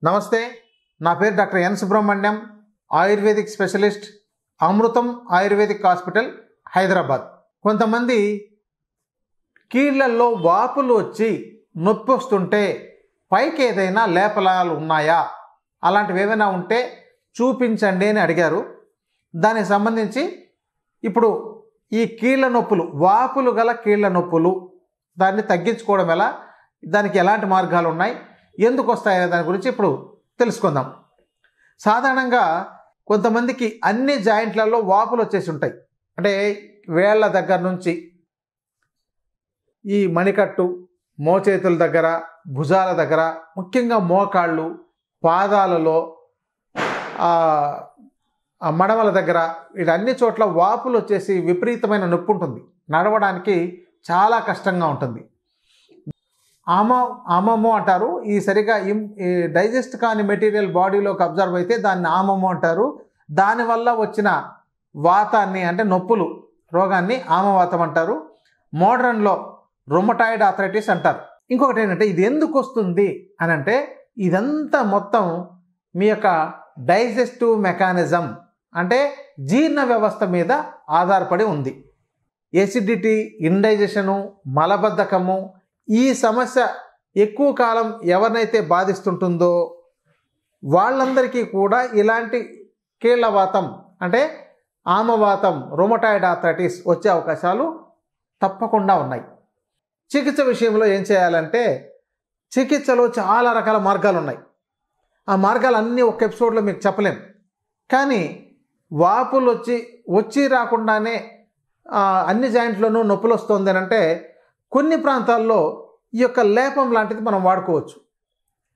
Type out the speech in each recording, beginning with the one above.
నమస్తే, నా పేరు doctor N Subrahmanyam, ayurvedic specialist, Amritam ayurvedic hospital, Hyderabad. కొంతమంది కీళ్ళల్లో వాపులు వచ్చి నొప్పి వస్తుంటే పైకి ఏదైనా లేపలాలు ఉన్నాయా, అలాంటివి ఏమైనా ఉంటే చూపించండి అని అడిగారు. దానికి సంబంధించి ఇప్పుడు ఈ కీళ్ళ నొప్పులు, వాపులు గల కీళ్ళ నొప్పులు, దాన్ని తగ్గించుకోవడం ఎలా, దానికి ఎలాంటి మార్గాలు ఉన్నాయి, ఎందుకు వస్తాయనే దాని గురించి ఇప్పుడు తెలుసుకుందాం. సాధారణంగా కొంతమందికి అన్ని జాయింట్లలో వాపులు వచ్చేసి ఉంటాయి. అంటే వేళ్ళ దగ్గర నుంచి ఈ మణికట్టు, మోచేతుల దగ్గర, భుజాల దగ్గర, ముఖ్యంగా మోకాళ్ళు, పాదాలలో, మడమల దగ్గర, వీటన్ని చోట్ల వాపులు వచ్చేసి విపరీతమైన నొప్పి ఉంటుంది. నడవడానికి చాలా కష్టంగా ఉంటుంది. ఆమము అంటారు. ఈ సరిగా డైజెస్ట్ కాని మెటీరియల్ బాడీలోకి అబ్జర్వ్ అయితే దాన్ని ఆమము అంటారు. దానివల్ల వచ్చిన వాతాన్ని, అంటే నొప్పులు, రోగాన్ని ఆమవాతం అంటారు. మోడర్న్లో రుమటాయిడ్ ఆర్థరైటిస్ అంటారు. ఇంకొకటి ఏంటంటే, ఇది ఎందుకు వస్తుంది అని అంటే, ఇదంతా మొత్తం మీ యొక్క డైజెస్టివ్ మెకానిజం, అంటే జీర్ణ వ్యవస్థ మీద ఆధారపడి ఉంది. ఎసిడిటీ, ఇండైజెషను, మలబద్ధకము, ఈ సమస్య ఎక్కువ కాలం ఎవరినైతే బాధిస్తుంటుందో వాళ్ళందరికీ కూడా ఇలాంటి కీళ్ళవాతం, అంటే ఆమవాతం, రుమటాయిడ్ ఆర్థరైటిస్ వచ్చే అవకాశాలు తప్పకుండా ఉన్నాయి. చికిత్స విషయంలో ఏం చేయాలంటే, చికిత్సలో చాలా రకాల మార్గాలు ఉన్నాయి. ఆ మార్గాలు అన్నీ ఒక ఎపిసోడ్లో మీకు చెప్పలేం. కానీ వాపులు వచ్చి రాకుండానే అన్ని జాయింట్లోనూ నొప్పులు వస్తుంది అని అంటే, కొన్ని ప్రాంతాల్లో ఈ యొక్క లేపం లాంటిది మనం వాడుకోవచ్చు.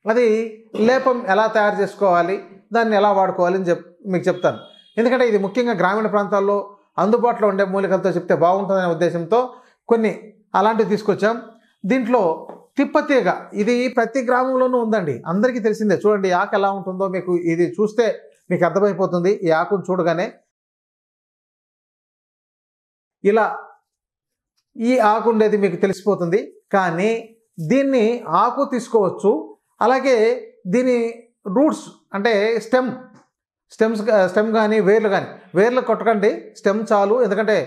అది లేపం ఎలా తయారు చేసుకోవాలి, దాన్ని ఎలా వాడుకోవాలి అని మీకు చెప్తాను. ఎందుకంటే ఇది ముఖ్యంగా గ్రామీణ ప్రాంతాల్లో అందుబాటులో ఉండే మూలికలతో చెప్తే బాగుంటుందనే ఉద్దేశంతో కొన్ని అలాంటివి తీసుకొచ్చాం. దీంట్లో తిప్పతీగ, ఇది ప్రతి గ్రామంలోనూ ఉందండి, అందరికీ తెలిసిందే. చూడండి ఈ ఆకు ఎలా ఉంటుందో మీకు ఇది చూస్తే మీకు అర్థమైపోతుంది. ఈ ఆకును చూడగానే ఇలా ఈ ఆకు ఉండేది మీకు తెలిసిపోతుంది. కానీ దీన్ని ఆకు తీసుకోవచ్చు, అలాగే దీని రూట్స్, అంటే స్టెమ్ కానీ వేర్లు కానీ, వేర్లు కొట్టకండి, స్టెమ్ చాలు. ఎందుకంటే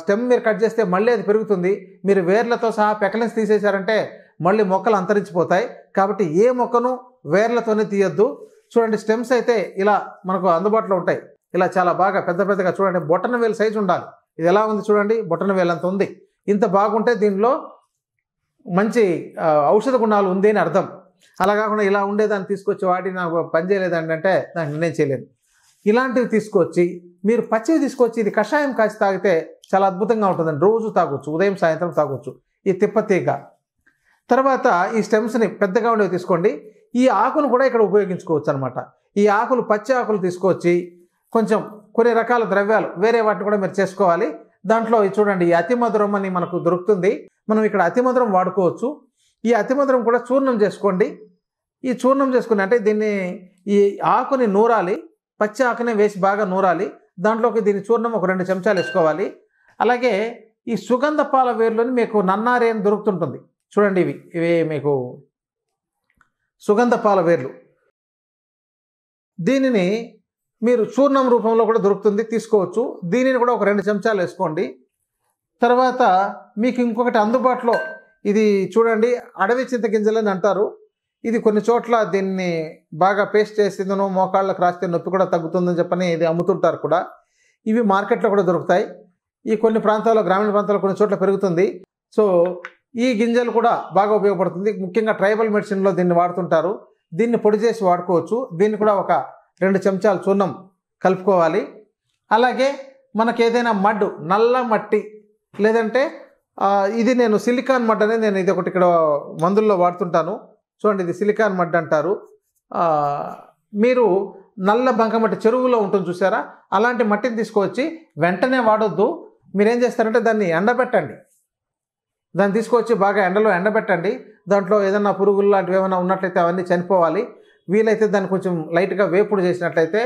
స్టెమ్ మీరు కట్ చేస్తే మళ్ళీ అది పెరుగుతుంది. మీరు వేర్లతో సహా పెకలెన్స్ తీసేశారంటే మళ్ళీ మొక్కలు అంతరించిపోతాయి. కాబట్టి ఏ మొక్కను వేర్లతోనే తీయొద్దు. చూడండి, స్టెమ్స్ అయితే ఇలా మనకు అందుబాటులో ఉంటాయి. ఇలా చాలా బాగా పెద్ద పెద్దగా, చూడండి బొటన వేలు సైజు ఉండాలి. ఇది ఎలా ఉంది చూడండి, బొటన వేలు అంత ఉంది. ఇంత బాగుంటే దీనిలో మంచి ఔషధ గుణాలు ఉంది అని అర్థం. అలా కాకుండా ఇలా ఉండేదాన్ని తీసుకొచ్చి వాటి నాకు పని చేయలేదండి అంటే దాన్ని నిర్ణయం చేయలేను. ఇలాంటివి తీసుకొచ్చి మీరు పచ్చివి తీసుకొచ్చి ఇది కషాయం కాచి తాగితే చాలా అద్భుతంగా ఉంటుందండి. రోజు తాగొచ్చు, ఉదయం సాయంత్రం తాగొచ్చు. ఈ తిప్పతీగ తర్వాత ఈ స్టెమ్స్ని పెద్దగా ఉండేవి తీసుకోండి. ఈ ఆకును కూడా ఇక్కడ ఉపయోగించుకోవచ్చు అనమాట. ఈ ఆకులు, పచ్చి ఆకులు తీసుకొచ్చి కొంచెం కొన్ని రకాల ద్రవ్యాలు వేరే వాటిని కూడా మీరు చేసుకోవాలి. దాంట్లో చూడండి, ఈ అతిమధురం అని మనకు దొరుకుతుంది. మనం ఇక్కడ అతిమధురం వాడుకోవచ్చు. ఈ అతిమధురం కూడా చూర్ణం చేసుకోండి. ఈ చూర్ణం చేసుకుని, అంటే దీన్ని ఈ ఆకుని నూరాలి, పచ్చి ఆకునే వేసి బాగా నూరాలి. దాంట్లోకి దీని చూర్ణం ఒక 2 చెంచాలు వేసుకోవాలి. అలాగే ఈ సుగంధ పాల వేర్లోని మీకు నన్నారి అని దొరుకుతుంటుంది. చూడండి, ఇవి మీకు సుగంధ పాల వేర్లు. దీనిని మీరు చూర్ణం రూపంలో కూడా దొరుకుతుంది, తీసుకోవచ్చు. దీనిని కూడా ఒక 2 చెంచాలు వేసుకోండి. తర్వాత మీకు ఇంకొకటి అందుబాటులో, ఇది చూడండి, అడవి చింతగింజలని అంటారు. ఇది కొన్ని చోట్ల దీన్ని బాగా పేస్ట్ చేసిందనో మోకాళ్ళకు రాస్తే నొప్పి కూడా తగ్గుతుందని చెప్పని ఇది అమ్ముతుంటారు కూడా. ఇవి మార్కెట్లో కూడా దొరుకుతాయి. ఈ కొన్ని ప్రాంతాల్లో, గ్రామీణ ప్రాంతాల్లో కొన్ని చోట్ల పెరుగుతుంది. సో ఈ గింజలు కూడా బాగా ఉపయోగపడుతుంది. ముఖ్యంగా ట్రైబల్ మెడిసిన్లో దీన్ని వాడుతుంటారు. దీన్ని పొడి చేసి వాడుకోవచ్చు. దీన్ని కూడా ఒక 2 చెంచాలు చూర్ణం కలుపుకోవాలి. అలాగే మనకు ఏదైనా మడ్డు, నల్ల మట్టి, లేదంటే ఇది నేను సిలికాన్ మడ్ అనేది నేను ఇది ఒకటి ఇక్కడ మందుల్లో వాడుతుంటాను. చూడండి, ఇది సిలికాన్ మడ్ అంటారు. మీరు నల్ల బంకమట్టి చెరువులో ఉంటుంది చూసారా, అలాంటి మట్టిని తీసుకొచ్చి వెంటనే వాడొద్దు. మీరేం చేస్తారంటే దాన్ని ఎండబెట్టండి. దాన్ని తీసుకొచ్చి బాగా ఎండలో ఎండబెట్టండి. దాంట్లో ఏదైనా పురుగులు లాంటివి ఏమైనా ఉన్నట్లయితే అవన్నీ చనిపోవాలి. వీలైతే దాన్ని కొంచెం లైట్గా వేపుడు చేసినట్లయితే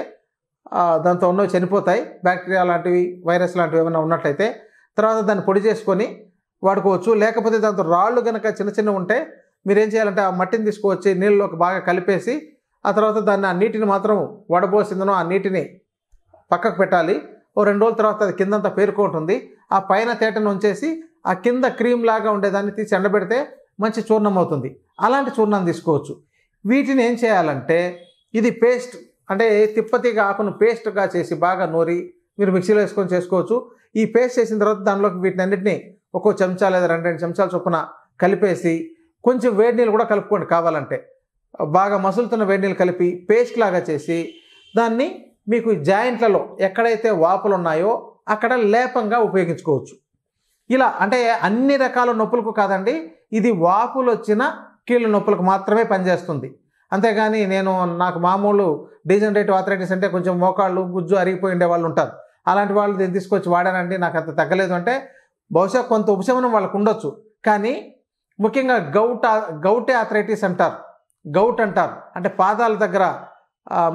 దాంతో ఉన్నవి చనిపోతాయి. బ్యాక్టీరియా లాంటివి, వైరస్ లాంటివి ఏమైనా ఉన్నట్లయితే తర్వాత దాన్ని పొడి చేసుకొని వాడుకోవచ్చు. లేకపోతే దాంతో రాళ్ళు కనుక చిన్న చిన్న ఉంటే మీరేం చేయాలంటే ఆ మట్టిని తీసుకువచ్చి నీళ్ళలోకి బాగా కలిపేసి ఆ తర్వాత దాన్ని ఆ నీటిని మాత్రం వడబోసిందనో ఆ నీటిని పక్కకు పెట్టాలి. ఓ 2 రోజుల తర్వాత అది కిందంతా పేరుకుంటుంది. ఆ పైన తేటను ఉంచేసి ఆ కింద క్రీమ్ లాగా ఉండేదాన్ని తీసి ఎండబెడితే మంచి చూర్ణం అవుతుంది. అలాంటి చూర్ణం తీసుకోవచ్చు. వీటిని ఏం చేయాలంటే ఇది పేస్ట్ అంటే తిప్పతీగ ఆకును పేస్ట్గా చేసి బాగా నూరి మీరు మిక్సీలో వేసుకొని చేసుకోవచ్చు. ఈ పేస్ట్ చేసిన తర్వాత దానిలోకి వీటిని అన్నింటినీ ఒక్కో చెంచా లేదా 2 చెంచాల చొప్పున కలిపేసి కొంచెం వేడి నీళ్ళు కూడా కలుపుకోండి కావాలంటే. బాగా మసులుతున్న వేడి నీళ్ళు కలిపి పేస్ట్ లాగా చేసి దాన్ని మీకు జాయింట్లలో ఎక్కడైతే వాపులు ఉన్నాయో అక్కడ లేపంగా ఉపయోగించుకోవచ్చు. ఇలా అంటే అన్ని రకాల నొప్పులకు కాదండి, ఇది వాపులు వచ్చిన కీళ్ళ నొప్పులకు మాత్రమే పనిచేస్తుంది. అంతేగాని నాకు మామూలు డీజనరేటివ్ ఆర్థరైటిస్ అంటే కొంచెం మోకాళ్ళు గుజ్జు అరిగిపోయి ఉండే వాళ్ళు ఉంటారు. అలాంటి వాళ్ళు దీన్ని తీసుకొచ్చి వాడానండి నాకు అంత తగ్గలేదు అంటే బహుశా కొంత ఉపశమనం వాళ్ళకు ఉండొచ్చు. కానీ ముఖ్యంగా గౌటే ఆర్థరైటిస్ అంటారు, గౌట్ అంటారు. అంటే పాదాల దగ్గర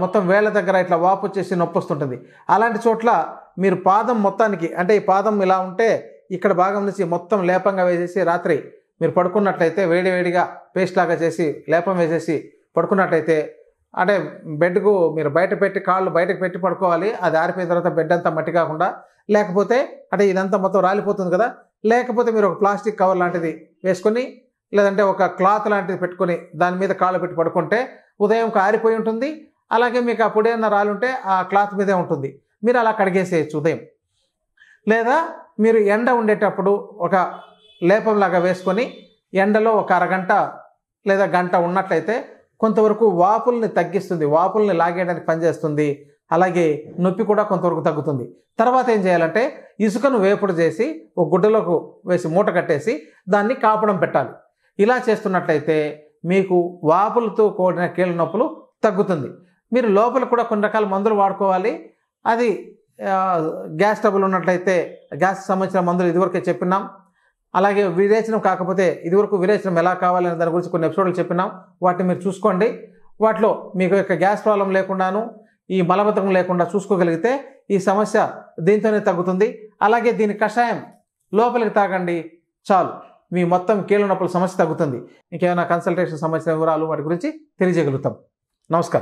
మొత్తం వేళ్ళ దగ్గర ఇట్లా వాపు వచ్చేసి నొప్పి వస్తుంటుంది. అలాంటి చోట్ల మీరు పాదం మొత్తానికి అంటే ఈ పాదం ఇలా ఉంటే ఇక్కడ భాగం నుంచి మొత్తం లేపంగా వేసేసి రాత్రి మీరు పడుకున్నట్లయితే వేడివేడిగా పేస్ట్ లాగా చేసి లేపం వేసేసి పడుకున్నట్లయితే అంటే బెడ్కు మీరు బయట పెట్టి కాళ్ళు బయటకు పెట్టి పడుకోవాలి. అది ఆరిపోయిన తర్వాత బెడ్ అంతా మట్టి కాకుండా, లేకపోతే అంటే ఇదంతా మొత్తం రాలిపోతుంది కదా, లేకపోతే మీరు ఒక ప్లాస్టిక్ కవర్ లాంటిది వేసుకొని లేదంటే ఒక క్లాత్ లాంటిది పెట్టుకొని దాని మీద కాళ్ళు పెట్టి పడుకుంటే ఉదయం ఆరిపోయి ఉంటుంది. అలాగే మీకు ఆ పొడి అన్న రాలుంటే ఆ క్లాత్ మీదే ఉంటుంది, మీరు అలా కడిగేసేయచ్చు ఉదయం. లేదా మీరు ఎండ ఉండేటప్పుడు ఒక లేపంలాగా వేసుకొని ఎండలో ఒక అరగంట లేదా గంట ఉన్నట్లయితే కొంతవరకు వాపుల్ని తగ్గిస్తుంది, వాపుల్ని లాగేయడానికి పనిచేస్తుంది. అలాగే నొప్పి కూడా కొంతవరకు తగ్గుతుంది. తర్వాత ఏం చేయాలంటే ఇసుకను వేపుడు చేసి ఒక గుడ్డలోకి వేసి మూట కట్టేసి దాన్ని కాపడం పెట్టాలి. ఇలా చేస్తున్నట్లయితే మీకు వాపులతో కూడిన కీళ్ళ నొప్పులు తగ్గుతుంది. మీరు లోపల కూడా కొన్ని రకాల మందులు వాడుకోవాలి. అది గ్యాస్ ట్రబుల్ ఉన్నట్లయితే గ్యాస్కి సంబంధించిన మందులు ఇదివరకే చెప్పినాం. అలాగే విరేచనం కాకపోతే ఇదివరకు విరేచనం ఎలా కావాలనే దాని గురించి కొన్ని ఎపిసోడ్లు చెప్పినాం, వాటిని మీరు చూసుకోండి. వాటిలో మీకు గ్యాస్ ప్రాబ్లం లేకుండాను ఈ మలబద్ధకం లేకుండా చూసుకోగలిగితే ఈ సమస్య దీంతోనే తగ్గుతుంది. అలాగే దీని కషాయం లోపలికి తాగండి చాలు, మీ మొత్తం కీళ్ళ నొప్పుల సమస్య తగ్గుతుంది. ఇంకేమైనా కన్సల్టేషన్ సంబంధించిన వివరాలు వాటి గురించి తెలియజేయగలుగుతాం. నమస్కారం.